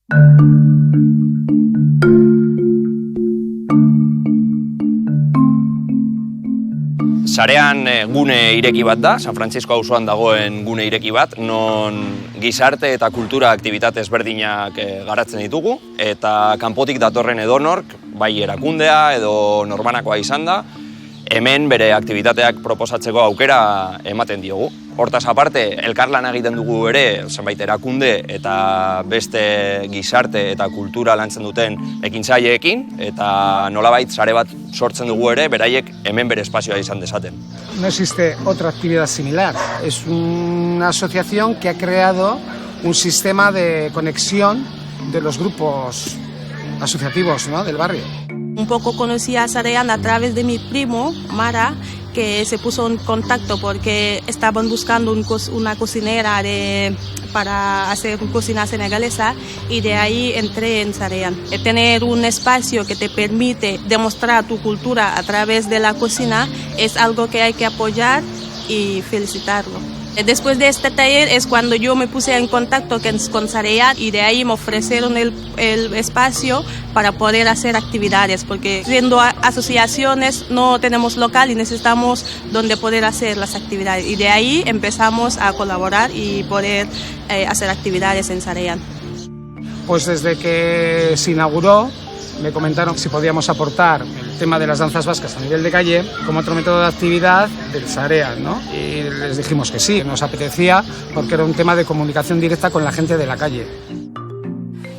Sarean gune ireki bat da, San Frantzisko auzoan dagoen gune ireki bat, non gizarte eta kultura aktibitate ezberdinak garatzen ditugu, eta kanpotik datorren edonork, bai erakundea edo norbanakoa izan da, hemen bere aktibitateak proposatzeko aukera ematen diogu. Hortaz aparte, elkarlan egiten dugu ere, zenbait erakunde eta beste gizarte eta kultura lantzen duten ekintzaileekin, eta nolabait sare bat sortzen dugu ere, beraiek hemen bere espazioa izan dezaten. No existe otra actividad similar. Es una asociación que ha creado un sistema de conexión de los grupos asociativos, ¿no?, del barrio. Un poco conocí a Sarean a través de mi primo, Mara, que se puso en contacto porque estaban buscando una cocinera para hacer cocina senegalesa, y de ahí entré en Sarean. Tener un espacio que te permite demostrar tu cultura a través de la cocina es algo que hay que apoyar y felicitarlo. Después de este taller es cuando yo me puse en contacto con Sarean, y de ahí me ofrecieron el espacio para poder hacer actividades, porque siendo asociaciones no tenemos local y necesitamos donde poder hacer las actividades, y de ahí empezamos a colaborar y poder hacer actividades en Sarean. Pues desde que se inauguró me comentaron si podíamos aportar el tema de las danzas vascas a nivel de calle como otro método de actividad del Sarean, ¿no? Y les dijimos que sí, nos apetecía porque era un tema de comunicación directa con la gente de la calle.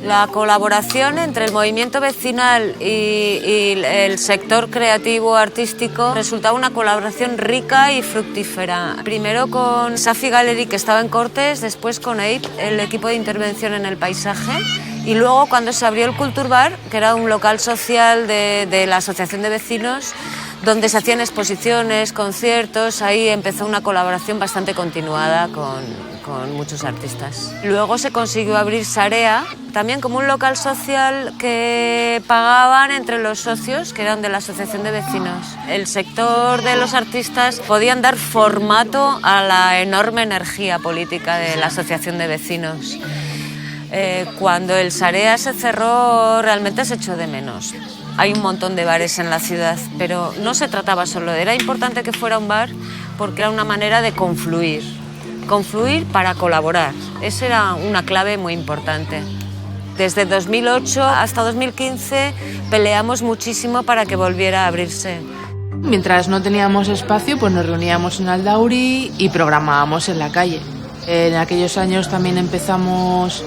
La colaboración entre el movimiento vecinal y el sector creativo artístico resultaba una colaboración rica y fructífera. Primero con Safi Gallery, que estaba en Cortes, después con EIP, el equipo de intervención en el paisaje, y luego cuando se abrió el Kulturbar, que era un local social de la Asociación de Vecinos, donde se hacían exposiciones, conciertos. Ahí empezó una colaboración bastante continuada con muchos artistas. Luego se consiguió abrir Sarea, también como un local social que pagaban entre los socios, que eran de la Asociación de Vecinos. El sector de los artistas podían dar formato a la enorme energía política de la Asociación de Vecinos. Cuando el Sarea se cerró, realmente se echó de menos. Hay un montón de bares en la ciudad, pero no se trataba solo. Era importante que fuera un bar porque era una manera de confluir para colaborar. Esa era una clave muy importante. Desde 2008 hasta 2015 peleamos muchísimo para que volviera a abrirse. Mientras no teníamos espacio, pues nos reuníamos en Aldauri y programábamos en la calle. En aquellos años también empezamos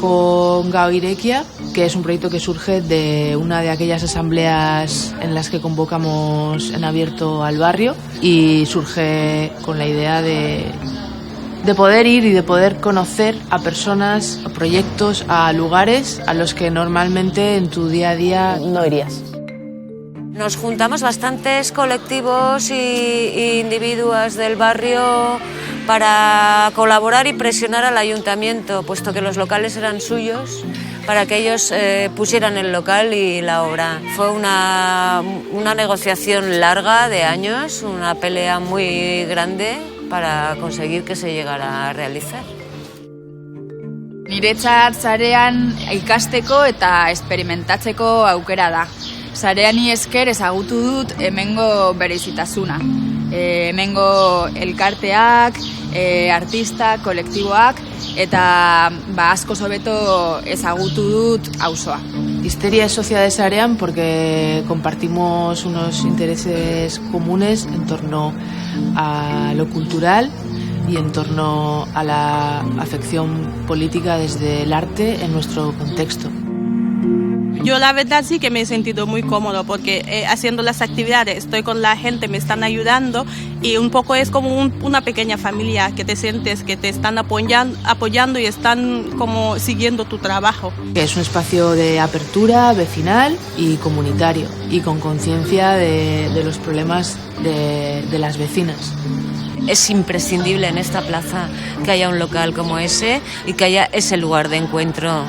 con Gao Irekia, que es un proyecto que surge de una de aquellas asambleas en las que convocamos en abierto al barrio, y surge con la idea de poder ir y de poder conocer a personas, a proyectos, a lugares a los que normalmente en tu día a día no irías. Nos juntamos bastantes colectivos y individuos del barrio para colaborar y presionar al ayuntamiento, puesto que los locales eran suyos, para que ellos pusieran el local y la obra. Fue una negociación larga de años, una pelea muy grande para conseguir que se llegara a realizar. Niretzat Sarean ikasteko eta esperimentatzeko aukera da. Sareani esker ezagutu dut hemengo berezitasuna. Hemengo elkarteak, artistak, kolektiboak, eta askoz hobeto ezagutu dut auzoa. Histeria es socia de Sarean porque compartimos unos intereses comunes en torno a lo cultural y en torno a la afección política desde el arte en nuestro contexto. Yo la verdad sí que me he sentido muy cómodo porque haciendo las actividades estoy con la gente, me están ayudando, y un poco es como una pequeña familia que te sientes que te están apoyando y están como siguiendo tu trabajo. Es un espacio de apertura vecinal y comunitario, y con conciencia de los problemas de las vecinas. Es imprescindible en esta plaza que haya un local como ese y que haya ese lugar de encuentro